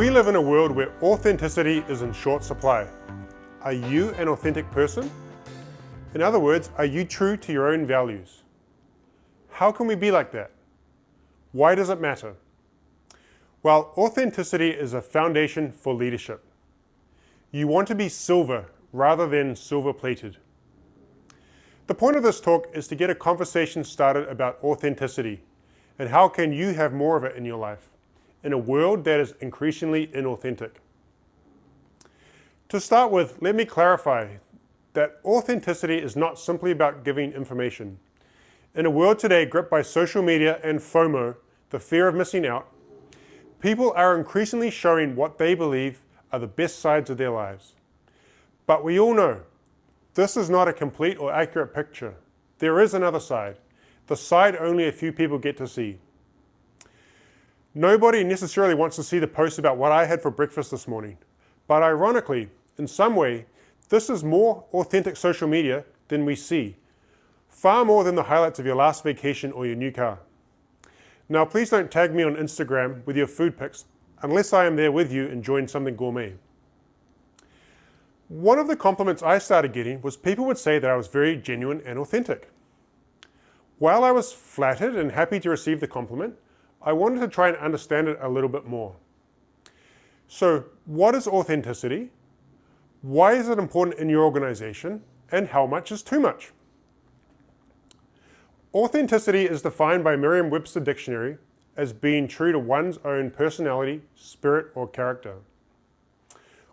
We live in a world where authenticity is in short supply. Are you an authentic person? In other words, are you true to your own values? How can we be like that? Why does it matter? Well, authenticity is a foundation for leadership. You want to be silver rather than silver-plated. The point of this talk is to get a conversation started about authenticity and how can you have more of it in your life in a world that is increasingly inauthentic. To start with, let me clarify that authenticity is not simply about giving information. In a world today gripped by social media and FOMO, the fear of missing out, people are increasingly showing what they believe are the best sides of their lives. But we all know this is not a complete or accurate picture. There is another side, the side only a few people get to see. Nobody necessarily wants to see the post about what I had for breakfast this morning. But ironically, in some way, this is more authentic social media than we see. Far more than the highlights of your last vacation or your new car. Now, please don't tag me on Instagram with your food pics unless I am there with you enjoying something gourmet. One of the compliments I started getting was people would say that I was very genuine and authentic. While I was flattered and happy to receive the compliment, I wanted to try and understand it a little bit more. So, what is authenticity? Why is it important in your organization? And how much is too much? Authenticity is defined by Merriam-Webster Dictionary as being true to one's own personality, spirit, or character.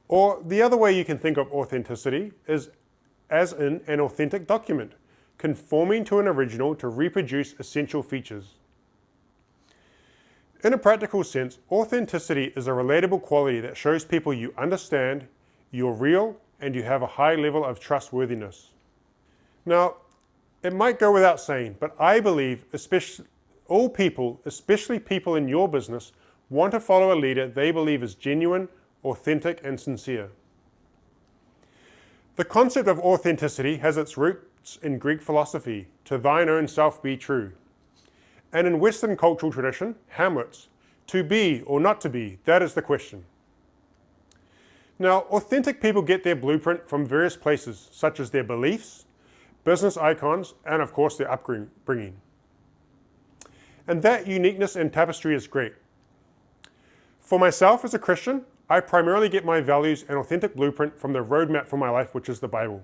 Or the other way you can think of authenticity is as in an authentic document, conforming to an original to reproduce essential features. In a practical sense, authenticity is a relatable quality that shows people you understand, you're real, and you have a high level of trustworthiness. Now, it might go without saying, but I believe all people, especially people in your business, want to follow a leader they believe is genuine, authentic, and sincere. The concept of authenticity has its roots in Greek philosophy, to thine own self be true. And in Western cultural tradition, Hamlet's, to be or not to be, that is the question. Now, authentic people get their blueprint from various places, such as their beliefs, business icons, and of course their upbringing. And that uniqueness and tapestry is great. For myself as a Christian, I primarily get my values and authentic blueprint from the roadmap for my life, which is the Bible.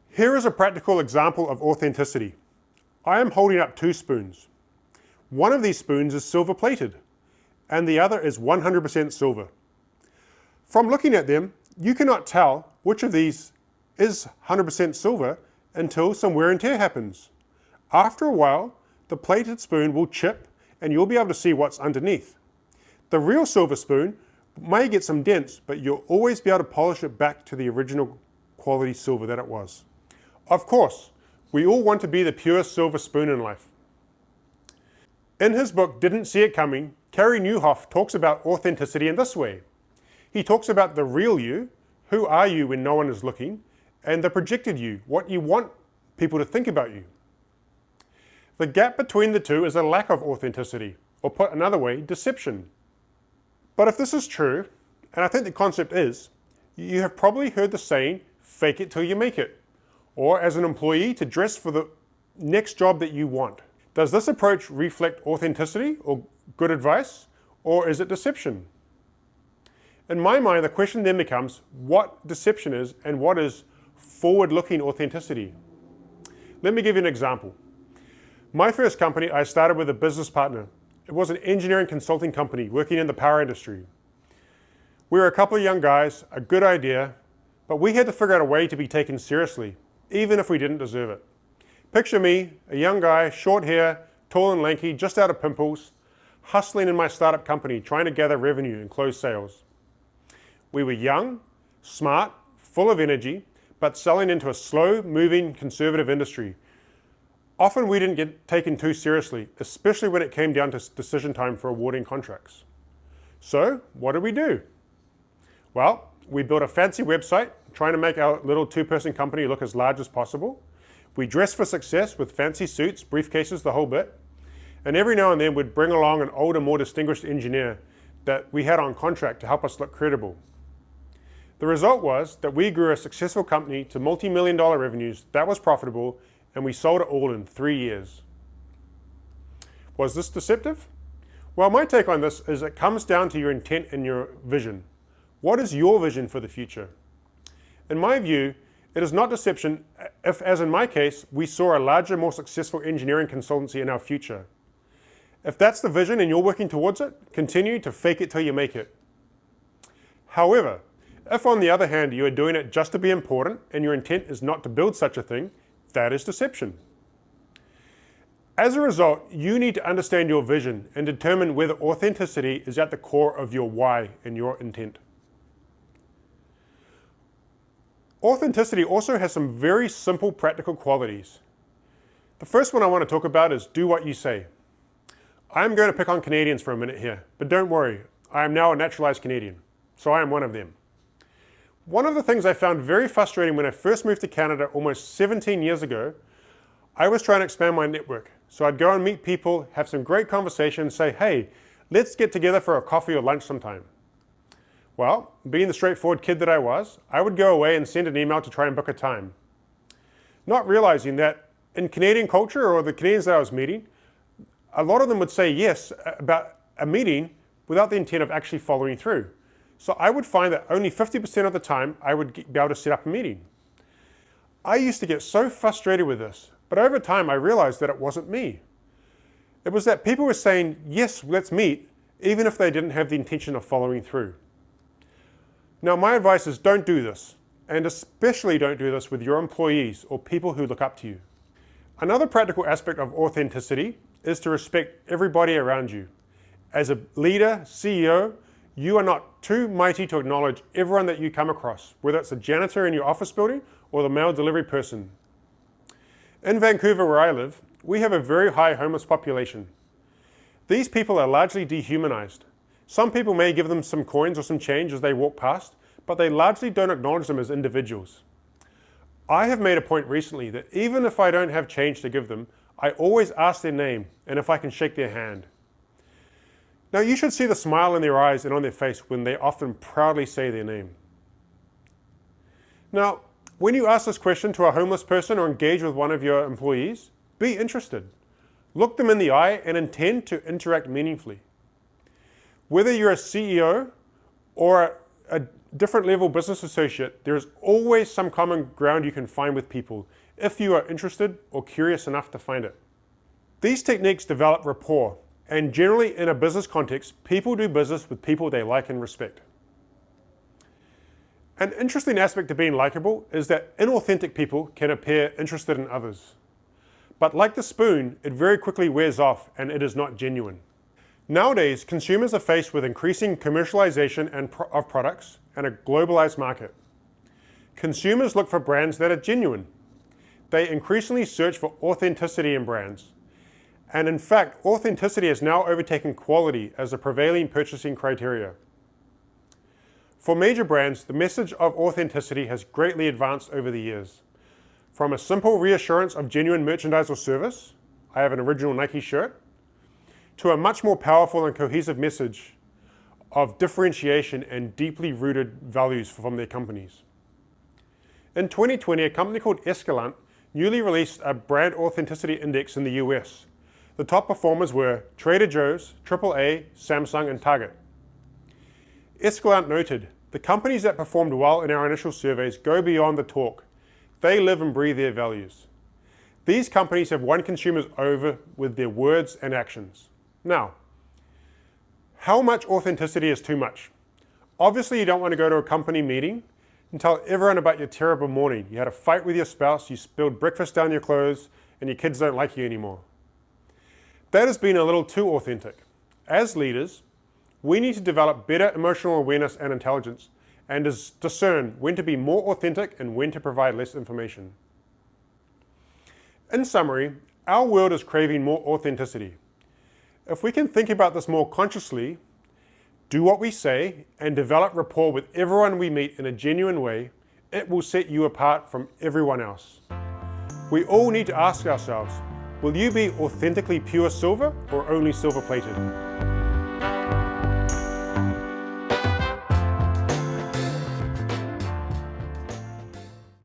Here is a practical example of authenticity. I am holding up 2 spoons. One of these spoons is silver-plated, and the other is 100% silver. From looking at them, you cannot tell which of these is 100% silver until some wear and tear happens. After a while, the plated spoon will chip and you'll be able to see what's underneath. The real silver spoon may get some dents, but you'll always be able to polish it back to the original quality silver that it was. Of course, we all want to be the pure silver spoon in life. In his book, Didn't See It Coming, Carey Nieuwhof talks about authenticity in this way. He talks about the real you, who are you when no one is looking, and the projected you, what you want people to think about you. The gap between the two is a lack of authenticity, or put another way, deception. But if this is true, and I think the concept is, you have probably heard the saying, fake it till you make it, or as an employee to dress for the next job that you want. Does this approach reflect authenticity or good advice, or is it deception? In my mind, the question then becomes what deception is and what is forward-looking authenticity. Let me give you an example. My first company, I started with a business partner. It was an engineering consulting company working in the power industry. We were a couple of young guys, a good idea, but we had to figure out a way to be taken seriously, even if we didn't deserve it. Picture me, a young guy, short hair, tall and lanky, just out of pimples, hustling in my startup company, trying to gather revenue and close sales. We were young, smart, full of energy, but selling into a slow-moving conservative industry. Often we didn't get taken too seriously, especially when it came down to decision time for awarding contracts. So, what did we do? Well, we built a fancy website, trying to make our little 2-person company look as large as possible. We dressed for success with fancy suits, briefcases, the whole bit. And every now and then we'd bring along an older, more distinguished engineer that we had on contract to help us look credible. The result was that we grew a successful company to multi-million-dollar revenues that was profitable, and we sold it all in 3 years. Was this deceptive? Well, my take on this is it comes down to your intent and your vision. What is your vision for the future? In my view, it is not deception if, as in my case, we saw a larger, more successful engineering consultancy in our future. If that's the vision and you're working towards it, continue to fake it till you make it. However, if on the other hand you are doing it just to be important and your intent is not to build such a thing, that is deception. As a result, you need to understand your vision and determine whether authenticity is at the core of your why and your intent. Authenticity also has some very simple practical qualities. The first one I want to talk about is do what you say. I'm going to pick on Canadians for a minute here, but don't worry, I am now a naturalized Canadian, so I am one of them. One of the things I found very frustrating when I first moved to Canada almost 17 years ago, I was trying to expand my network. So I'd go and meet people, have some great conversations, say, hey, let's get together for a coffee or lunch sometime. Well, being the straightforward kid that I was, I would go away and send an email to try and book a time. Not realizing that in Canadian culture, or the Canadians that I was meeting, a lot of them would say yes about a meeting without the intent of actually following through. So I would find that only 50% of the time I would be able to set up a meeting. I used to get so frustrated with this, but over time I realized that it wasn't me. It was that people were saying, yes, let's meet, even if they didn't have the intention of following through. Now my advice is don't do this, and especially don't do this with your employees or people who look up to you. Another practical aspect of authenticity is to respect everybody around you. As a leader, CEO, you are not too mighty to acknowledge everyone that you come across, whether it's a janitor in your office building or the mail delivery person. In Vancouver, where I live, we have a very high homeless population. These people are largely dehumanized. Some people may give them some coins or some change as they walk past, but they largely don't acknowledge them as individuals. I have made a point recently that even if I don't have change to give them, I always ask their name and if I can shake their hand. Now you should see the smile in their eyes and on their face when they often proudly say their name. Now, when you ask this question to a homeless person or engage with one of your employees, be interested. Look them in the eye and intend to interact meaningfully. Whether you're a CEO or a different level business associate, there is always some common ground you can find with people if you are interested or curious enough to find it. These techniques develop rapport, and generally in a business context, people do business with people they like and respect. An interesting aspect of being likable is that inauthentic people can appear interested in others. But like the spoon, it very quickly wears off and it is not genuine. Nowadays, consumers are faced with increasing commercialization of products and a globalized market. Consumers look for brands that are genuine. They increasingly search for authenticity in brands. And in fact, authenticity has now overtaken quality as the prevailing purchasing criteria. For major brands, the message of authenticity has greatly advanced over the years. From a simple reassurance of genuine merchandise or service, I have an original Nike shirt, to a much more powerful and cohesive message of differentiation and deeply rooted values from their companies. In 2020, a company called Escalante newly released a brand authenticity index in the US. The top performers were Trader Joe's, AAA, Samsung, and Target. Escalante noted, the companies that performed well in our initial surveys go beyond the talk. They live and breathe their values. These companies have won consumers over with their words and actions. Now, how much authenticity is too much? Obviously, you don't want to go to a company meeting and tell everyone about your terrible morning. You had a fight with your spouse, you spilled breakfast down your clothes, and your kids don't like you anymore. That has been a little too authentic. As leaders, we need to develop better emotional awareness and intelligence and discern when to be more authentic and when to provide less information. In summary, our world is craving more authenticity. If we can think about this more consciously, do what we say, and develop rapport with everyone we meet in a genuine way, it will set you apart from everyone else. We all need to ask ourselves, will you be authentically pure silver or only silver plated?